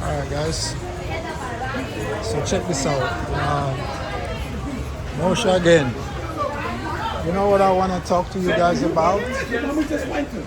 Alright guys, so check this out. Moshe again. You know what I want to talk to you guys about? Let me just wait to.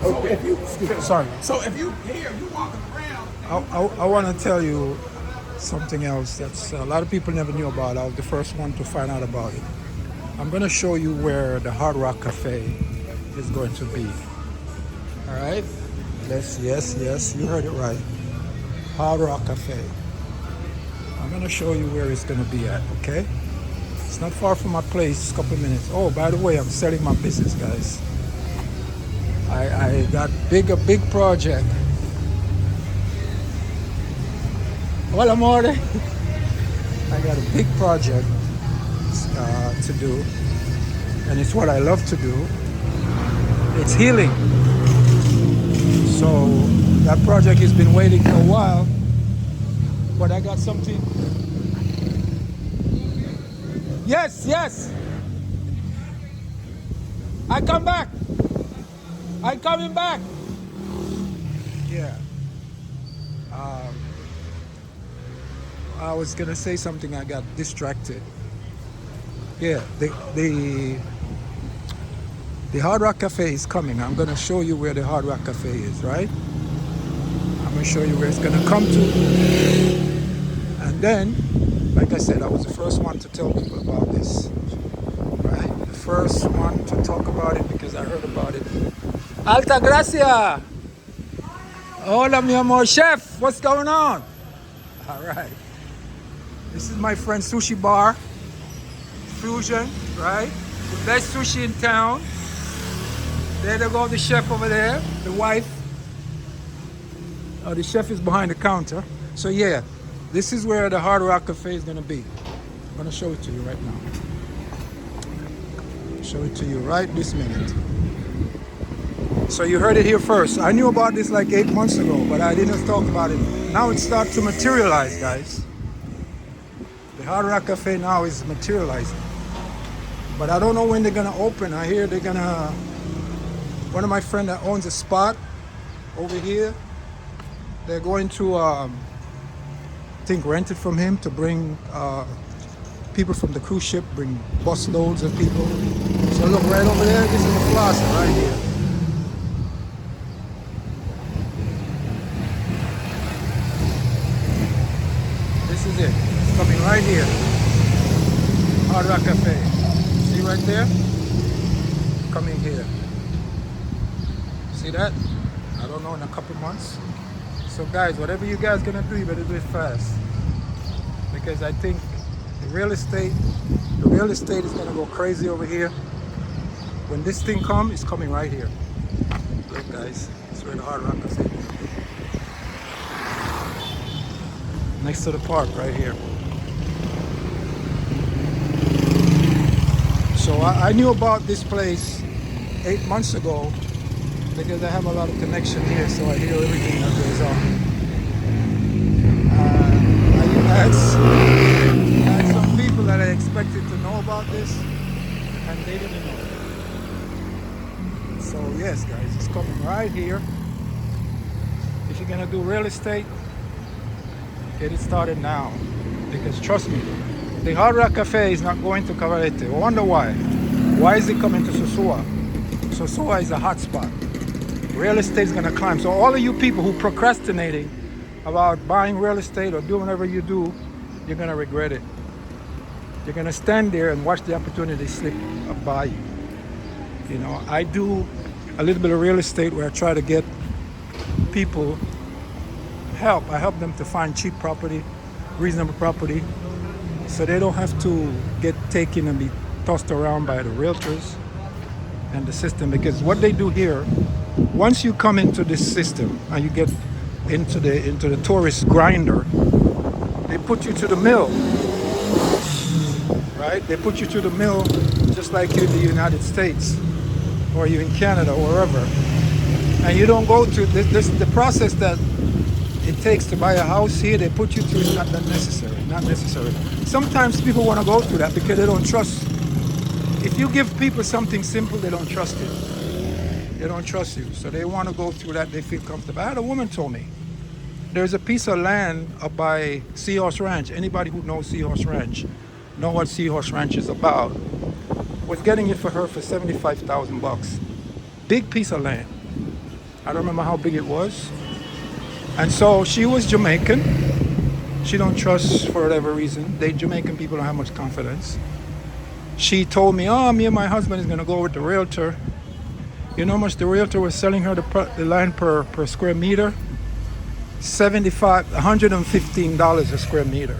So if you Sorry. so if you here, you walking around. I want to tell you something else that's a lot of people never knew about. I was the first one to find out about it. I'm going to show you where the Hard Rock Cafe is going to be. All right? Yes, you heard it right. Hard Rock Cafe. I'm going to show you where it's going to be at, okay? It's not far from my place, a couple minutes. Oh, by the way, I'm selling my business, guys. I got a big project. Well, amore. I got a big project to do, and it's what I love to do. It's healing. So that project has been waiting for a while, but I got something. Yes. I come back. I coming back. Yeah. I was gonna say something. I got distracted. Yeah. The Hard Rock Cafe is coming. I'm gonna show you where the Hard Rock Cafe is, right? I'm gonna show you where it's gonna come to. And then, like I said, I was the first one to tell people about this. Right? The first one to talk about it because I heard about it. Alta Gracia! Hola, mi amor. Chef, what's going on? All right. This is my friend Sushi Bar. Fusion, right? The best sushi in town. There they go, the chef over there, the wife. The chef is behind the counter. So yeah, this is where the Hard Rock Cafe is gonna be. I'm gonna show it to you right now. Show it to you right this minute. So you heard it here first. I knew about this like 8 months ago, but I didn't talk about it. Now it starts to materialize, guys. The Hard Rock Cafe now is materializing. But I don't know when they're gonna open. I hear they're gonna, one of my friends that owns a spot over here, they're going to, I think, rent it from him to bring people from the cruise ship, bring bus loads of people. So look right over there, this is the plaza right here. This is it, it's coming right here. Hard Rock Cafe, see right there? Coming here. See that? I don't know, in a couple months. So guys, whatever you guys gonna do, you better do it fast. Because I think the real estate is gonna go crazy over here. When this thing comes, it's coming right here. Look guys, it's where the Hard Rock is. Next to the park right here. So I knew about this place 8 months ago because I have a lot of connection here, so I hear everything that goes on. I had some people that I expected to know about this, and they didn't know. So yes, guys, it's coming right here. If you're gonna do real estate, get it started now, because trust me, the Hard Rock Cafe is not going to Cavarete. I wonder why. Why is it coming to Sosua? Sosua is a hot spot. Real estate is going to climb. So all of you people who procrastinating about buying real estate or doing whatever you do, you're going to regret it. You're going to stand there and watch the opportunity slip by you. You know, I do a little bit of real estate where I try to get people help. I help them to find cheap property, reasonable property, so they don't have to get taken and be tossed around by the realtors and the system. Because what they do here, once you come into this system and you get into the tourist grinder, they put you to the mill, right? They put you to the mill just like you in the United States or you in Canada or wherever. And you don't go to this the process that it takes to buy a house here, they put you through, it's not that necessary. Not necessary. Sometimes people want to go through that because they don't trust. If you give people something simple, they don't trust it. They don't trust you. So they want to go through that, they feel comfortable. I had a woman told me, there's a piece of land up by Seahorse Ranch. Anybody who knows Seahorse Ranch know what Seahorse Ranch is about. Was getting it for her for 75,000 bucks. Big piece of land. I don't remember how big it was. And so she was Jamaican. She don't trust for whatever reason. They Jamaican people don't have much confidence. She told me, oh, me and my husband is gonna go with the realtor. You know how much the realtor was selling her the land per square meter? $115 a square meter.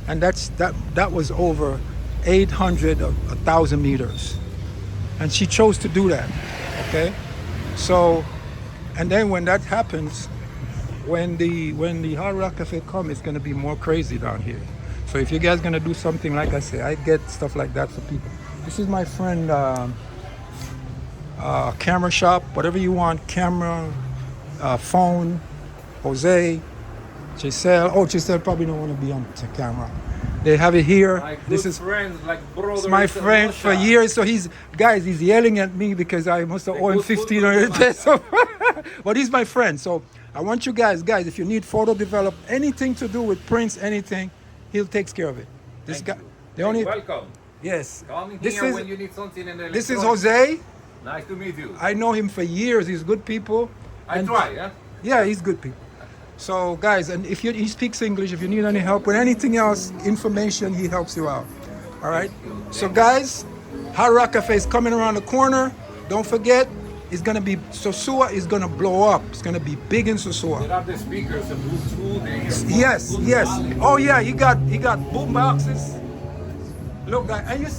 And that was over 800, 1,000 meters. And she chose to do that, okay? So, and then when that happens, when the Hard Rock Cafe come, it's gonna be more crazy down here. So if you guys gonna do something, like I say, I get stuff like that for people. This is my friend, camera shop, whatever you want, camera, phone, Jose, Giselle. Oh, Giselle probably don't want to be on the camera. They have it here. My good This is friends, like brothers. my friend for years. So he's yelling at me because I must have owe him 1,500 pesos. But he's my friend. So I want you guys, if you need photo develop, anything to do with prints, anything, he'll takes care of it. This guy, the only Welcome. yes. Come This here is when you need something in the this is electronics. Jose. Nice to meet you. I know him for years. He's good people. I And- try, yeah? Yeah, he's good people. So guys, and if he speaks English, if you need any help with anything else, information, he helps you out. All right. So guys, Hard Rock Cafe is coming around the corner. Don't forget, it's gonna be Sosua is gonna blow up. It's gonna be big in Sosua. There are the speakers, the Bluetooth, the earphones, Yes, good yes. quality. Oh yeah, he got boom boxes. Look, guys, and you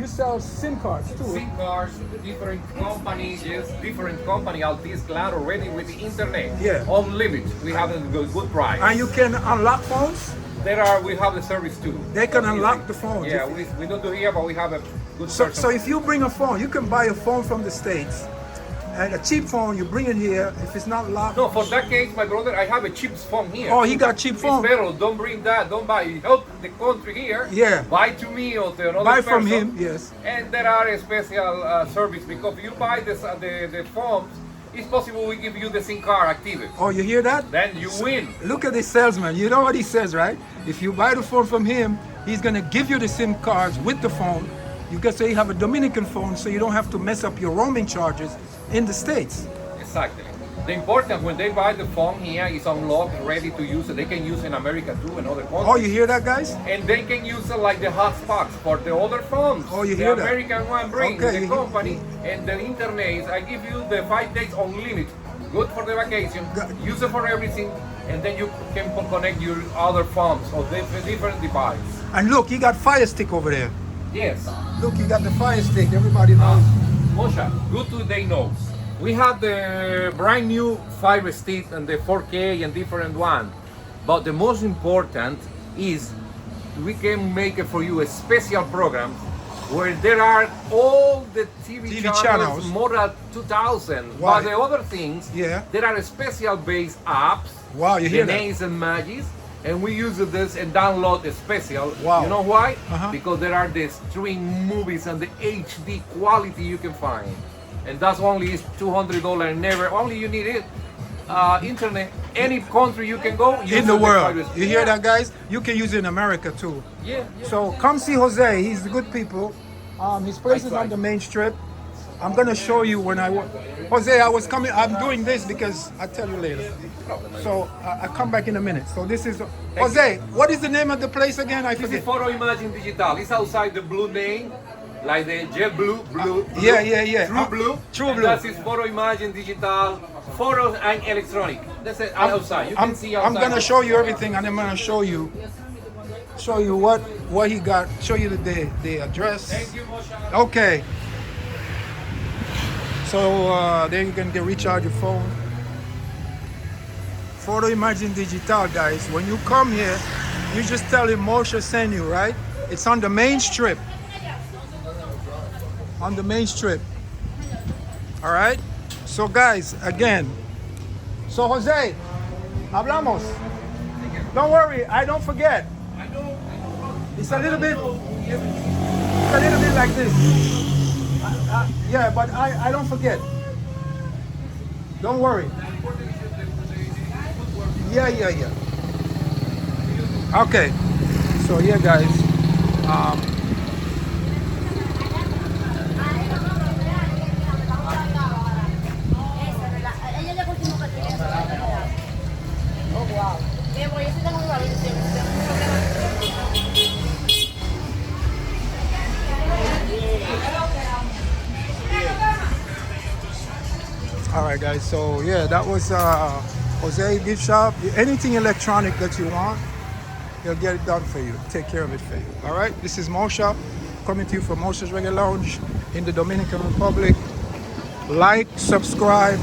sell SIM cards too. SIM cards, different companies, yes, different company, Altis, Claro, already with the internet. Yeah. Unlimited. We have a good price. And you can unlock phones. We have the service too. They can unlock the phones. Yeah, we don't do here, but we have a good So person. if you bring a phone, you can buy a phone from the States. And a cheap phone, you bring it here. If it's not locked. No, for that case, my brother, I have a cheap phone here. Oh, he got cheap phone. It's better. Don't bring that. Don't buy. Help the country here. Yeah. Buy to me or to another Buy from person. him, yes. And there are a special service because if you buy the phones, it's possible we give you the SIM card active. Oh, you hear that? Then you win. Look at this salesman. You know what he says, right? If you buy the phone from him, he's gonna give you the SIM cards with the phone. You can say you have a Dominican phone, so you don't have to mess up your roaming charges in the States. Exactly. The important when they buy the phone here is unlocked, ready to use it. They can use in America too and other countries. Oh, you hear that, guys? And they can use it like the hotspots for the other phones. Oh, you the hear that? American one brings Okay, the you- company and the internet. I give you the 5 days unlimited. Good for the vacation. Use it for everything, and then you can connect your other phones or different devices. And look, he got Fire Stick over there. Yes. Look, he got the Fire Stick. Everybody knows. Mosha, good to they know. We have the brand new Fire Stick and the 4K and different one. But the most important is we can make it for you a special program where there are all the TV channels, more than 2,000. Why? But the other things, Yeah. there are special based apps, Wow, you hear the that? names and magics, and we use this and download the special. Wow. You know why? Uh-huh. Because there are the stream movies and the HD quality you can find. And that's only is $200 never. Only you need it. Internet, any country you can go. use In the world. Fire Stick. You hear that, guys? You can use it in America too. Yeah. So come see Jose. He's the good people. His place is on the main strip. I'm gonna show you when Jose, I was coming. I'm doing this because I'll tell you later. So I come back in a minute. So this is Jose. What is the name of the place again? I This is forget. Photo Imaging Digital. It's outside the blue name, like the jet blue. Yeah. True blue. True And blue. that is Photo Imaging Digital, photos and electronic. That's it. Outside. You can see outside. I'm gonna show you everything, and I'm gonna show you what he got. Show you the address. Thank you, Mosha. Okay. So there you can recharge your phone. Photo Imaging Digital, guys. When you come here, you just tell him Moshe sent you, right? It's on the main strip. On the main strip. All right. So guys, again. So Jose, Hablamos. Don't worry, I don't forget. I know. It's a little bit like this. Yeah, but I don't forget. Don't worry. Yeah. Okay. So yeah, guys. Oh, wow. Porque yo sí tengo un All right, guys. So yeah, that was Jose Gift Shop. Anything electronic that you want, he'll get it done for you. Take care of it for you. All right. This is Moshe coming to you from Moshe's Reggae Lounge in the Dominican Republic. Like, subscribe,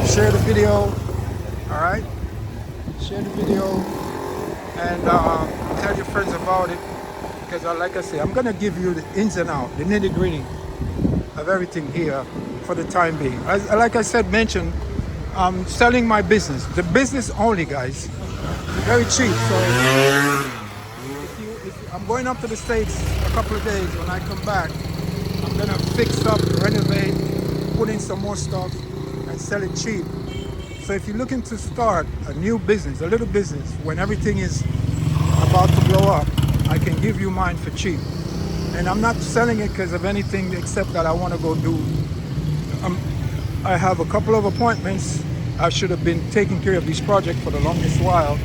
share the video. All right. Share the video and tell your friends about it. Because like I say, I'm gonna give you the ins and outs, the nitty gritty of everything here for the time being. Like I said, mentioned, I'm selling my business. The business only, guys. Very cheap. So I'm going up to the States a couple of days. When I come back, I'm gonna fix up, renovate, put in some more stuff and sell it cheap. So if you're looking to start a new business, a little business, when everything is about to blow up, I can give you mine for cheap. And I'm not selling it because of anything except that I want to go do. I have a couple of appointments. I should have been taking care of this project for the longest while,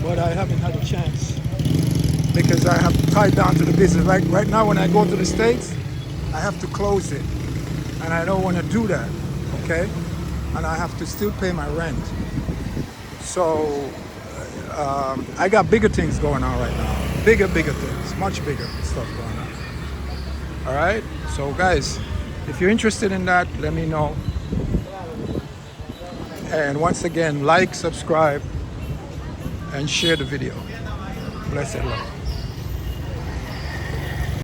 but I haven't had a chance because I have tied down to the business. Right now, when I go to the States, I have to close it, and I don't want to do that. Okay, and I have to still pay my rent. So I got bigger things going on right now. Bigger things, much bigger stuff going on. All right, so guys, if you're interested in that, let me know. And once again, like, subscribe, and share the video. Blessed love.